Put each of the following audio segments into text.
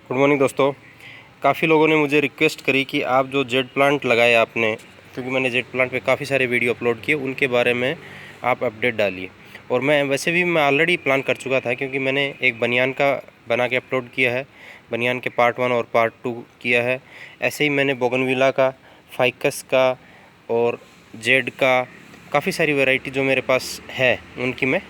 Good morning दोस्तों। काफ़ी लोगों ने मुझे रिक्वेस्ट करी कि आप जो जेड प्लांट लगाए आपने, क्योंकि मैंने जेड प्लांट पे काफ़ी सारे वीडियो अपलोड किए, उनके बारे में आप अपडेट डालिए। और मैं ऑलरेडी प्लान कर चुका था, क्योंकि मैंने एक बनियान का बना के अपलोड किया है, बनियान के पार्ट 1 और पार्ट 2 किया है। ऐसे ही मैंने बोगनविला का, फाइकस का और जेड का काफ़ी सारी वैरायटी जो मेरे पास है उनकी मैं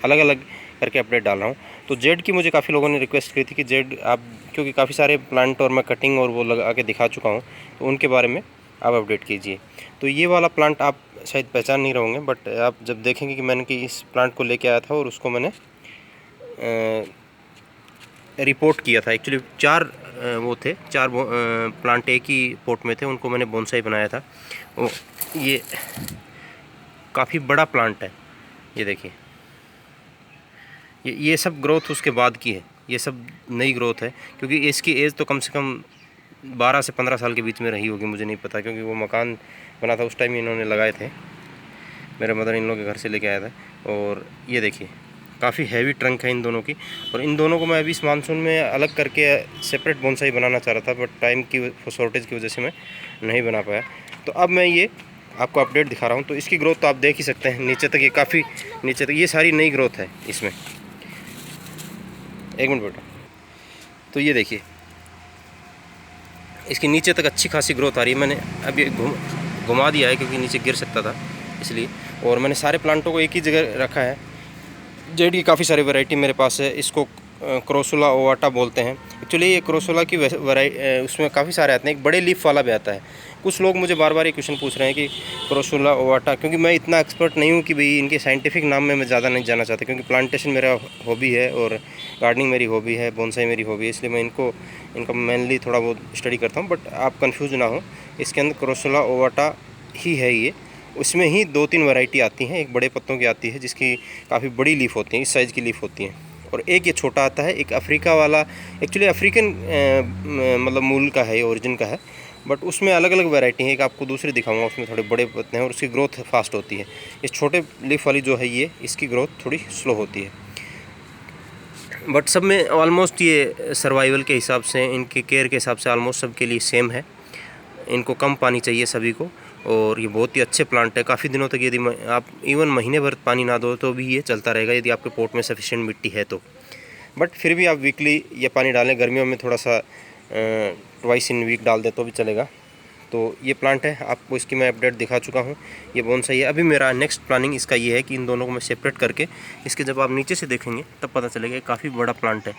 अलग अलग करके अपडेट डाल रहा हूँ। तो जेड की मुझे काफ़ी लोगों ने रिक्वेस्ट की थी कि जेड आप, क्योंकि काफ़ी सारे प्लांट और मैं कटिंग और वो लगा के दिखा चुका हूँ, तो उनके बारे में आप अपडेट कीजिए। तो ये वाला प्लांट आप शायद पहचान नहीं रहोगे, बट आप जब देखेंगे कि मैंने कि इस प्लांट को लेके आया था और उसको मैंने रिपोर्ट किया था। एक्चुअली 4 वो थे, 4 प्लांट एक ही पोट में थे, उनको मैंने बोनसाई बनाया था। वो ये काफ़ी बड़ा प्लांट है, ये देखिए। ये सब ग्रोथ उसके बाद की है, ये सब नई ग्रोथ है, क्योंकि इसकी एज तो कम से कम 12 से 15 साल के बीच में रही होगी, मुझे नहीं पता, क्योंकि वो मकान बना था उस टाइम इन्होंने लगाए थे, मेरे मदर इन लोग के घर से लेके आया था। और ये देखिए काफ़ी हैवी ट्रंक है इन दोनों की, और इन दोनों को मैं अभी इस मानसून में अलग करके सेपरेट बोनसाई बनाना चाह रहा था, बट टाइम की शॉर्टेज की वजह से मैं नहीं बना पाया। तो अब मैं ये आपको अपडेट दिखा रहा हूँ। तो इसकी ग्रोथ तो आप देख ही सकते हैं, नीचे तक ये काफ़ी नीचे तक ये सारी नई ग्रोथ है इसमें। एक मिनट बेटा। तो ये देखिए इसके नीचे तक अच्छी खासी ग्रोथ आ रही है। मैंने अभी घुमा दिया है क्योंकि नीचे गिर सकता था इसलिए। और मैंने सारे प्लांटों को एक ही जगह रखा है। जेड की काफ़ी सारी वैरायटी मेरे पास है। इसको क्रोसुला ओवाटा बोलते हैं। एक्चुअली ये क्रोसुला की उसमें काफ़ी सारे आते हैं, एक बड़े लीफ वाला भी आता है। कुछ लोग मुझे बार बार ये क्वेश्चन पूछ रहे हैं कि क्रोसुला ओवाटा, क्योंकि मैं इतना एक्सपर्ट नहीं हूँ कि भाई इनके साइंटिफिक नाम में मैं ज़्यादा नहीं जाना चाहता, क्योंकि प्लांटेशन मेरा हॉबी है और गार्डनिंग मेरी हॉबी है, बोनसाई मेरी हॉबी है, इसलिए मैं इनका मेनली थोड़ा बहुत स्टडी करता हूँ। बट आप कन्फ्यूज ना हो, इसके अंदर क्रोसुला ओवाटा ही है ये। उसमें ही 2-3 वैरायटी आती हैं। एक बड़े पत्तों की आती है जिसकी काफ़ी बड़ी लीफ होती है, इस साइज़ की लीफ होती है, और एक ये छोटा आता है। एक अफ्रीका वाला, एक्चुअली अफ्रीकन मतलब मूल का है, ओरिजिन का है, बट उसमें अलग अलग वैरायटी है। एक आपको दूसरी दिखाऊंगा, उसमें थोड़े बड़े पत्ते हैं और उसकी ग्रोथ फास्ट होती है। इस छोटे लीफ वाली जो है ये, इसकी ग्रोथ थोड़ी स्लो होती है। बट सब में ऑलमोस्ट ये सर्वाइवल के हिसाब से, इनके केयर के हिसाब से ऑलमोस्ट सब के लिए सेम है। इनको कम पानी चाहिए सभी को, और ये बहुत ही अच्छे प्लांट है। काफ़ी दिनों तक यदि आप इवन महीने भर पानी ना दो तो भी ये चलता रहेगा, यदि आपके पोट में सफिशिएंट मिट्टी है तो। बट फिर भी आप वीकली ये पानी डालें, गर्मियों में थोड़ा सा ट्वाइस इन वीक डाल दें तो भी चलेगा। तो ये प्लांट है, आपको इसकी मैं अपडेट दिखा चुका हूँ। ये बोनसाई है। अभी मेरा नेक्स्ट प्लानिंग इसका ये है कि इन दोनों को मैं सेपरेट करके, इसके जब आप नीचे से देखेंगे तब पता चलेगा काफ़ी बड़ा प्लांट है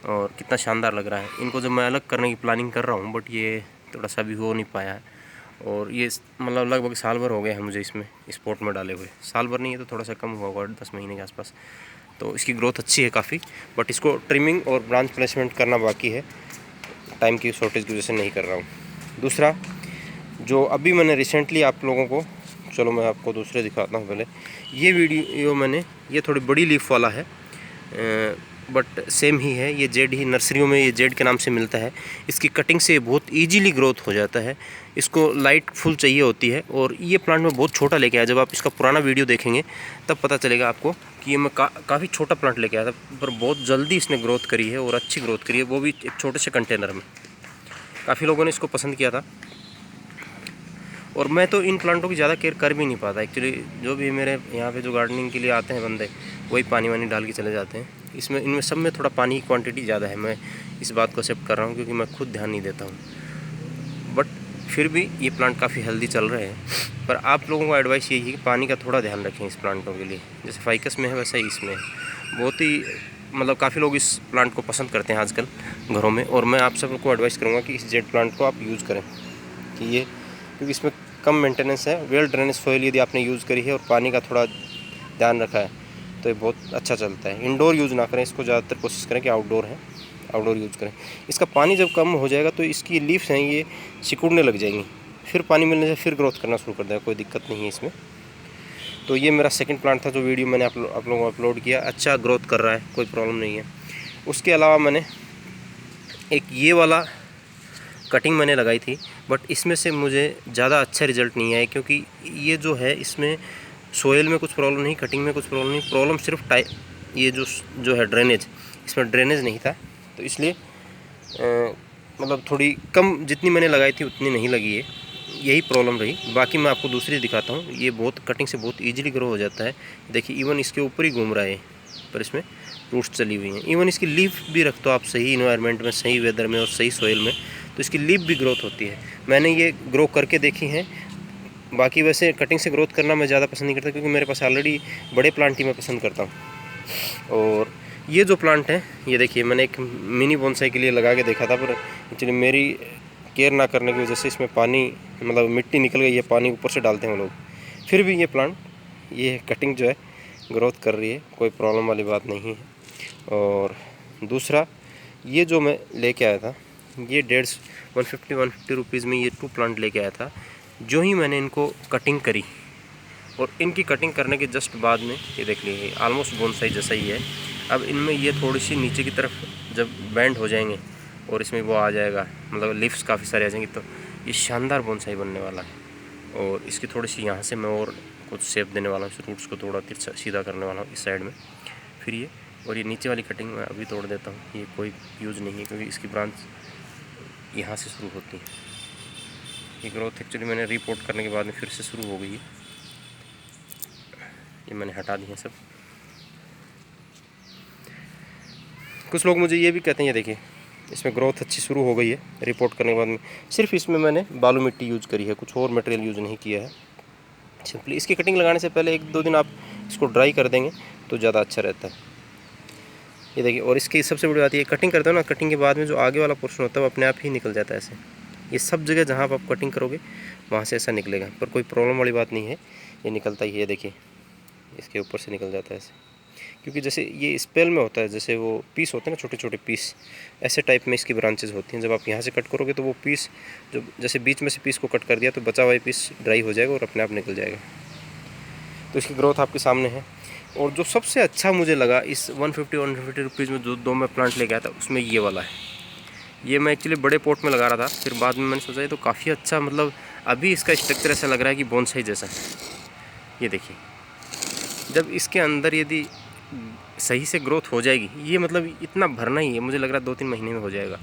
और कितना शानदार लग रहा है। इनको जब मैं अलग करने की प्लानिंग कर रहा हूँ, बट ये थोड़ा सा भी हो नहीं पाया है। और ये मतलब लगभग साल भर हो गया है मुझे इसमें इस पोट में डाले हुए। साल भर नहीं है तो थोड़ा सा कम हुआ होगा, 10 महीने के आसपास। तो इसकी ग्रोथ अच्छी है काफ़ी, बट इसको ट्रिमिंग और ब्रांच प्लेसमेंट करना बाकी है, टाइम की शॉर्टेज की वजह से नहीं कर रहा हूँ। दूसरा जो अभी मैंने रिसेंटली आप लोगों को, चलो मैं आपको दूसरे दिखाता हूँ पहले। ये वीडियो मैंने, ये थोड़ी बड़ी लीफ वाला है, बट सेम ही है। ये जेड ही, नर्सरियों में ये जेड के नाम से मिलता है। इसकी कटिंग से बहुत इजीली ग्रोथ हो जाता है। इसको लाइट फुल चाहिए होती है, और ये प्लांट में बहुत छोटा लेके आया। जब आप इसका पुराना वीडियो देखेंगे तब पता चलेगा आपको कि ये मैं काफ़ी छोटा प्लांट लेके आया था, पर बहुत जल्दी इसने ग्रोथ करी है और अच्छी ग्रोथ करी है, वो भी एक छोटे से कंटेनर में। काफ़ी लोगों ने इसको पसंद किया था, और मैं तो इन प्लांटों की ज़्यादा केयर कर भी नहीं पाता। एक्चुअली जो भी मेरे यहाँ पे जो गार्डनिंग के लिए आते हैं बंदे, वही पानी वानी डाल के चले जाते हैं। इनमें सब में थोड़ा पानी की क्वांटिटी ज़्यादा है। मैं इस बात को एक्सेप्ट कर रहा हूँ, क्योंकि मैं खुद ध्यान नहीं देता हूँ। बट फिर भी ये प्लांट काफ़ी हेल्दी चल रहे हैं। पर आप लोगों को एडवाइस यही है कि पानी का थोड़ा ध्यान रखें इस प्लांटों के लिए। जैसे फाइकस में है वैसा ही इसमें है। बहुत ही मतलब काफ़ी लोग इस प्लांट को पसंद करते हैं आजकल घरों में, और मैं आप सबको एडवाइस करूँगा कि इस जेड प्लांट को आप यूज़ करें, कि ये, क्योंकि इसमें कम मेंटेनेंस है। वेल ड्रेनेज सॉइल यदि आपने यूज़ करी है और पानी का थोड़ा ध्यान रखा है तो ये बहुत अच्छा चलता है। इंडोर यूज़ ना करें इसको, ज़्यादातर कोशिश करें कि आउटडोर यूज़ करें। इसका पानी जब कम हो जाएगा तो इसकी लीव्स हैं ये सिकुड़ने लग जाएंगी, फिर पानी मिलने से फिर ग्रोथ करना शुरू कर देगा, कोई दिक्कत नहीं है इसमें। तो ये मेरा सेकंड प्लांट था जो वीडियो मैंने आप लोगों को अपलोड किया। अच्छा ग्रोथ कर रहा है, कोई प्रॉब्लम नहीं है। उसके अलावा मैंने एक ये वाला कटिंग मैंने लगाई थी, बट इसमें से मुझे ज़्यादा अच्छा रिज़ल्ट नहीं आया, क्योंकि ये जो है इसमें सोयल में कुछ प्रॉब्लम नहीं, कटिंग में कुछ प्रॉब्लम नहीं, प्रॉब्लम सिर्फ ये जो है ड्रेनेज, इसमें ड्रेनेज नहीं था, तो इसलिए मतलब थोड़ी कम, जितनी मैंने लगाई थी उतनी नहीं लगी है, यही प्रॉब्लम रही। बाकी मैं आपको दूसरी दिखाता हूँ। ये बहुत कटिंग से बहुत ईजिली ग्रो हो जाता है। देखिए इवन इसके ऊपर ही घूम रहा है, पर इसमें रूट्स चली हुई हैं। इवन इसकी लीफ भी रख दो आप सही इन्वायरमेंट में, सही वेदर में और सही सोइल में, तो इसकी लीफ भी ग्रोथ होती है। मैंने ये ग्रो करके देखी है। बाकी वैसे कटिंग से ग्रोथ करना मैं ज़्यादा पसंद नहीं करता, क्योंकि मेरे पास ऑलरेडी बड़े प्लांट ही मैं पसंद करता हूँ। और ये जो प्लांट है, ये देखिए मैंने एक मिनी बोनसाई के लिए लगा के देखा था, पर एक्चुअली मेरी केयर ना करने की वजह से इसमें पानी, मतलब मिट्टी निकल गई है, पानी ऊपर से डालते हैं वो लोग। फिर भी ये प्लांट, ये कटिंग जो है ग्रोथ कर रही है, कोई प्रॉब्लम वाली बात नहीं है। और दूसरा, ये जो मैं लेके आया था, ये 150 रुपीज़ में ये 2 प्लांट लेके आया था। जो ही मैंने इनको कटिंग करी, और इनकी कटिंग करने के जस्ट बाद में ये देख लीजिए ऑलमोस्ट बोनसाई जैसा ही है। अब इनमें ये थोड़ी सी नीचे की तरफ जब बैंड हो जाएंगे और इसमें वो आ जाएगा, मतलब लीव्स काफ़ी सारे आ जाएंगे, तो ये शानदार बोनसाई बनने वाला है। और इसकी थोड़ी सी यहाँ से मैं और कुछ शेप देने वाला हूँ, इस रूट्स को थोड़ा तिरछा सीधा करने वाला हूँ इस साइड में। फिर ये, और ये नीचे वाली कटिंग मैं अभी तोड़ देता हूँ, ये कोई यूज़ नहीं है, क्योंकि इसकी ब्रांच यहाँ से शुरू होती है। ये ग्रोथ एक्चुअली मैंने रिपोर्ट करने के बाद में फिर से शुरू हो गई है। ये मैंने हटा दी है सब। कुछ लोग मुझे ये भी कहते हैं, ये देखिए इसमें ग्रोथ अच्छी शुरू हो गई है रिपोर्ट करने के बाद में। सिर्फ इसमें मैंने बालू मिट्टी यूज़ करी है, कुछ और मटेरियल यूज़ नहीं किया है। सिंपली इसकी कटिंग लगाने से पहले 1-2 दिन आप इसको ड्राई कर देंगे तो ज़्यादा अच्छा रहता है। ये देखिए, और इसकी सबसे बड़ी बात ये, कटिंग करते हो ना, कटिंग के बाद में जो आगे वाला पोर्शन होता है वो अपने आप ही निकल जाता है ऐसे। ये सब जगह जहाँ आप कटिंग करोगे वहाँ से ऐसा निकलेगा, पर कोई प्रॉब्लम वाली बात नहीं है, ये निकलता ही है। देखिए इसके ऊपर से निकल जाता है ऐसे, क्योंकि जैसे ये स्पेल में होता है, जैसे वो पीस होते हैं ना छोटे छोटे पीस, ऐसे टाइप में इसकी ब्रांचेज होती हैं। जब आप यहाँ से कट करोगे तो वो पीस, जो जैसे बीच में से पीस को कट कर दिया तो बचा हुआ पीस ड्राई हो जाएगा और अपने आप निकल जाएगा। तो इसकी ग्रोथ आपके सामने है। और जो सबसे अच्छा मुझे लगा इस 150 रुपीज़ में जो 2 मैं प्लांट लेके आया था, उसमें ये वाला है। ये मैं एक्चुअली बड़े पॉट में लगा रहा था, फिर बाद में मैंने सोचा ये तो काफ़ी अच्छा, मतलब अभी इसका स्ट्रक्चर ऐसा लग रहा है कि बोनसाई जैसा। ये देखिए, जब इसके अंदर यदि सही से ग्रोथ हो जाएगी, ये मतलब इतना भरना ही है, मुझे लग रहा है 2-3 महीने में हो जाएगा,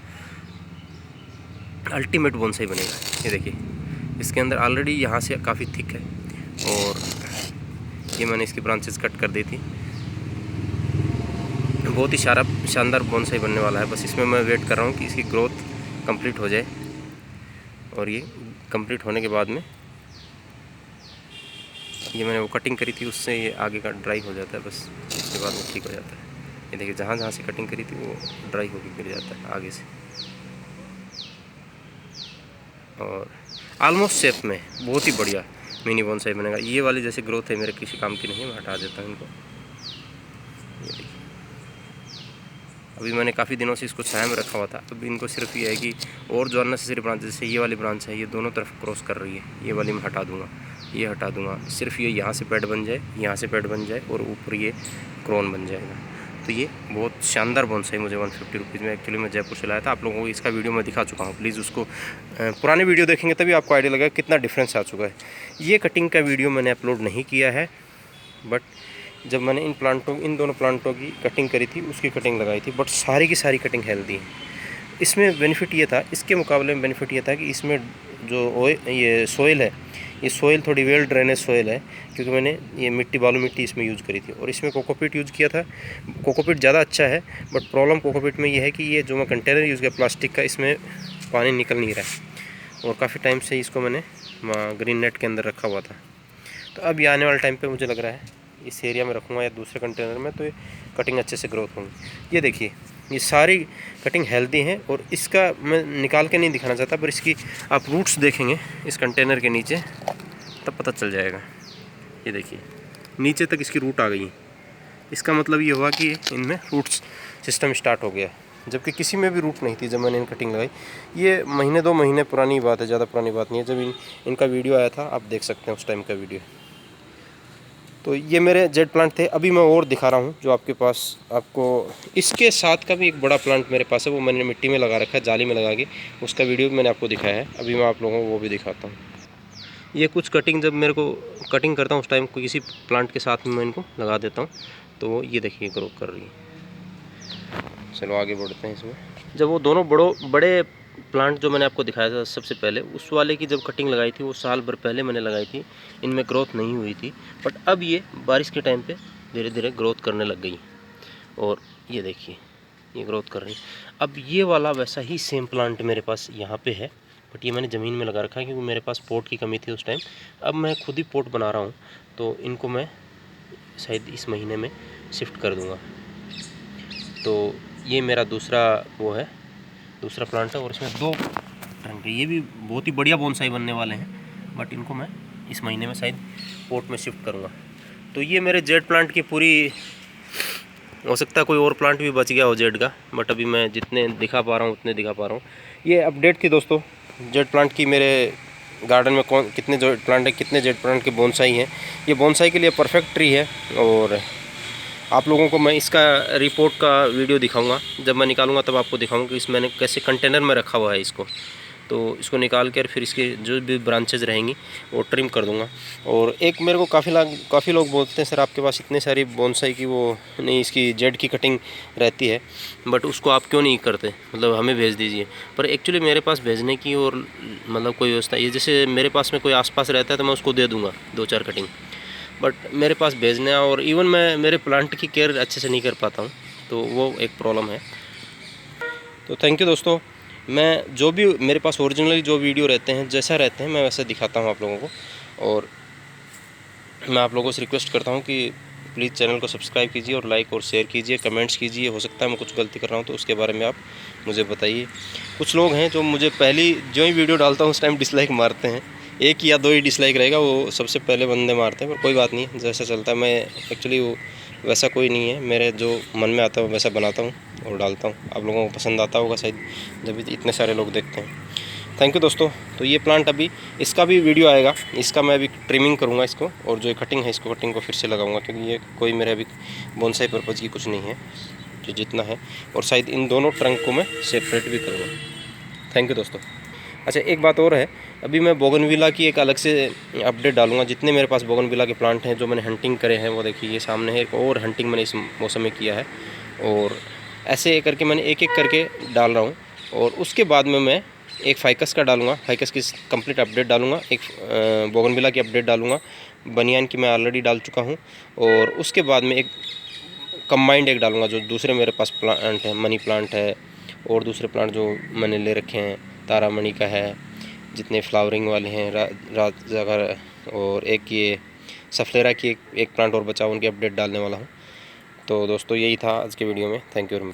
अल्टीमेट बोनसाई बनेगा। ये देखिए इसके अंदर ऑलरेडी यहाँ से काफ़ी थिक है, और ये मैंने इसकी ब्रांचेस कट कर दी थी। बहुत ही शानदार बोनसाई बनने वाला है। बस इसमें मैं वेट कर रहा हूँ कि इसकी ग्रोथ कंप्लीट हो जाए, और ये कंप्लीट होने के बाद में ये मैंने वो कटिंग करी थी उससे ये आगे का ड्राई हो जाता है, बस इसके बाद में ठीक हो जाता है। ये देखिए जहाँ जहाँ से कटिंग करी थी वो ड्राई होकर गिर जाता है आगे से, और ऑलमोस्ट शेप में बहुत ही बढ़िया मिनी बोनसाई बनेगा। ये वाली जैसे ग्रोथ है मेरे किसी काम की नहीं है, मैं हटा देता हूँ इनको। ये देखिए अभी मैंने काफ़ी दिनों से इसको छाया में रखा हुआ था, अभी इनको सिर्फ ये है कि और जो अननेसेसरी ब्रांच, जैसे ये वाली ब्रांच है ये दोनों तरफ क्रॉस कर रही है, ये वाली मैं हटा दूँगा, ये हटा दूँगा, सिर्फ ये यहाँ से पेड़ बन जाए, यहाँ से पेड़ बन जाए, और ऊपर ये क्रोन बन जाएगा। तो ये बहुत शानदार बोनसाई मुझे 150 रुपीज़ में एक्चुअली मैं जयपुर से लाया था। आप लोगों को इसका वीडियो मैं दिखा चुका हूँ, प्लीज़ उसको पुराने वीडियो देखेंगे तभी आपको आइडिया लगेगा कितना डिफरेंस आ चुका है। ये कटिंग का वीडियो मैंने अपलोड नहीं किया है, बट जब मैंने इन दोनों प्लांटों की कटिंग करी थी उसकी कटिंग लगाई थी, बट सारी की सारी कटिंग हेल्दी है। इसमें बेनिफिट ये था, इसके मुकाबले में बेनिफिट ये था कि इसमें जो ये सोइल है, ये सोइल थोड़ी वेल ड्रेनेज सोइल है, क्योंकि मैंने ये मिट्टी बालू मिट्टी इसमें यूज़ करी थी, और इसमें कोकोपीट यूज़ किया था। कोकोपीट ज़्यादा अच्छा है, बट प्रॉब्लम कोकोपीट में ये है कि ये जो मैं कंटेनर यूज़ किया प्लास्टिक का, इसमें पानी निकल नहीं रहा है, और काफ़ी टाइम से इसको मैंने ग्रीन नेट के अंदर रखा हुआ था। तो अब ये आने वाले टाइम पर मुझे लग रहा है इस एरिया में रखूँगा या दूसरे कंटेनर में, तो ये कटिंग अच्छे से ग्रोथ होंगी। ये देखिए ये सारी कटिंग हेल्दी है, और इसका मैं निकाल के नहीं दिखाना चाहता, पर इसकी आप रूट्स देखेंगे इस कंटेनर के नीचे तब पता चल जाएगा। ये देखिए नीचे तक इसकी रूट आ गई है, इसका मतलब ये हुआ कि इनमें रूट्स सिस्टम स्टार्ट हो गया, जबकि किसी में भी रूट नहीं थी जब मैंने इन कटिंग लगाई। ये 1-2 महीने पुरानी बात है, ज़्यादा पुरानी बात नहीं है। जब इनका वीडियो आया था, आप देख सकते हैं उस टाइम का वीडियो। तो ये मेरे जेड प्लांट थे। अभी मैं और दिखा रहा हूँ जो आपके पास, आपको इसके साथ का भी एक बड़ा प्लांट मेरे पास है, वो मैंने मिट्टी में लगा रखा है, जाली में लगा के, उसका वीडियो भी मैंने आपको दिखाया है। अभी मैं आप लोगों को वो भी दिखाता हूँ। ये कुछ कटिंग जब मेरे को कटिंग करता हूँ उस टाइम को किसी प्लांट के साथ में मैं इनको लगा देता हूँ, तो ये देखिए ग्रो कर रही है। चलो आगे बढ़ते हैं इसमें। जब वो दोनों बड़े प्लांट जो मैंने आपको दिखाया था सबसे पहले, उस वाले की जब कटिंग लगाई थी वो साल भर पहले मैंने लगाई थी, इनमें ग्रोथ नहीं हुई थी। बट अब ये बारिश के टाइम पे धीरे धीरे ग्रोथ करने लग गई और ये देखिए ये ग्रोथ कर रही। अब ये वाला वैसा ही सेम प्लांट मेरे पास यहाँ पे है, बट ये मैंने ज़मीन में लगा रखा है क्योंकि मेरे पास पॉट की कमी थी उस टाइम। अब मैं खुद ही पॉट बना रहा हूँ, तो इनको मैं शायद इस महीने में शिफ्ट कर दूँगा। तो ये मेरा दूसरा प्लांट है और इसमें 2 ट्रंक है। ये भी बहुत ही बढ़िया बोनसाई बनने वाले हैं, बट इनको मैं इस महीने में शायद पॉट में शिफ्ट करूँगा। तो ये मेरे जेड प्लांट की पूरी, हो सकता है कोई और प्लांट भी बच गया हो जेड का, बट अभी मैं जितने दिखा पा रहा हूँ उतने दिखा पा रहा हूँ। ये अपडेट थी दोस्तों जेड प्लांट की। मेरे गार्डन में कितने जेड प्लांट है, कितने जेड प्लांट के बोनसाई हैं। ये बोनसाई के लिए परफेक्ट ट्री है और आप लोगों को मैं इसका रिपोर्ट का वीडियो दिखाऊंगा। जब मैं निकालूंगा तब आपको दिखाऊंगा कि इसमें मैंने कैसे कंटेनर में रखा हुआ है इसको। तो इसको निकाल कर फिर इसकी जो भी ब्रांचेज रहेंगी वो ट्रिम कर दूंगा। और एक मेरे को काफ़ी लोग बोलते हैं सर आपके पास इतने सारी बोनसाई की वो नहीं, इसकी जेड की कटिंग रहती है, बट उसको आप क्यों नहीं करते, मतलब हमें भेज दीजिए। पर एक्चुअली मेरे पास भेजने की और मतलब कोई व्यवस्था, ये जैसे मेरे पास में कोई आसपास रहता है तो मैं उसको दे दूँगा 2-4 कटिंग, बट मेरे पास भेजना और इवन मैं मेरे प्लांट की केयर अच्छे से नहीं कर पाता हूँ, तो वो एक प्रॉब्लम है। तो थैंक यू दोस्तों। मैं जो भी मेरे पास ओरिजिनली जो वीडियो रहते हैं जैसा रहते हैं मैं वैसा दिखाता हूँ आप लोगों को। और मैं आप लोगों से रिक्वेस्ट करता हूँ कि प्लीज़ चैनल को सब्सक्राइब कीजिए और लाइक और शेयर कीजिए, कमेंट्स कीजिए। हो सकता है मैं कुछ गलती कर रहा हूँ तो उसके बारे में आप मुझे बताइए। कुछ लोग हैं जो मुझे पहली जो ही वीडियो डालता हूँ उस टाइम डिसलाइक मारते हैं, 1 या 2 ही डिसलाइक रहेगा, वो सबसे पहले बंदे मारते हैं, पर कोई बात नहीं, जैसा चलता है। मैं एक्चुअली वो वैसा कोई नहीं है, मेरे जो मन में आता है वैसा बनाता हूँ और डालता हूँ। आप लोगों को पसंद आता होगा शायद, जब इतने सारे लोग देखते हैं। थैंक यू दोस्तों। तो ये प्लांट अभी इसका भी वीडियो आएगा, इसका मैं अभी ट्रिमिंग करूँगा इसको, और जो कटिंग है इसको कटिंग को फिर से लगाऊंगा, क्योंकि ये कोई मेरे अभी बोनसाई पर्पज़ की कुछ नहीं है, जो जितना है। और शायद इन दोनों ट्रंक को मैं सेपरेट भी करूँगा। थैंक यू दोस्तों। अच्छा एक बात और है, अभी मैं बोगनविला की एक अलग से अपडेट डालूंगा। जितने मेरे पास बोगनविला के प्लांट हैं जो मैंने हंटिंग करे हैं वो देखिए ये सामने है, एक और हंटिंग मैंने इस मौसम में किया है, और ऐसे करके मैंने एक एक करके डाल रहा हूँ। और उसके बाद में मैं एक फाइकस का डालूंगा, फाइकस की कंप्लीट अपडेट डालूंगा, एक बोगनविला की अपडेट डालूंगा, बनियान की मैं ऑलरेडी डाल चुका हूँ, और उसके बाद में एक कंबाइंड एक डालूंगा जो दूसरे मेरे पास प्लांट है, मनी प्लांट है और दूसरे प्लांट जो मैंने ले रखे हैं, तारामणि का है, जितने फ्लावरिंग वाले हैं, राजगर, और एक ये सफलेरा की एक प्लांट और बचा, उनकी अपडेट डालने वाला हूँ। तो दोस्तों यही था आज के वीडियो में। Thank you very much.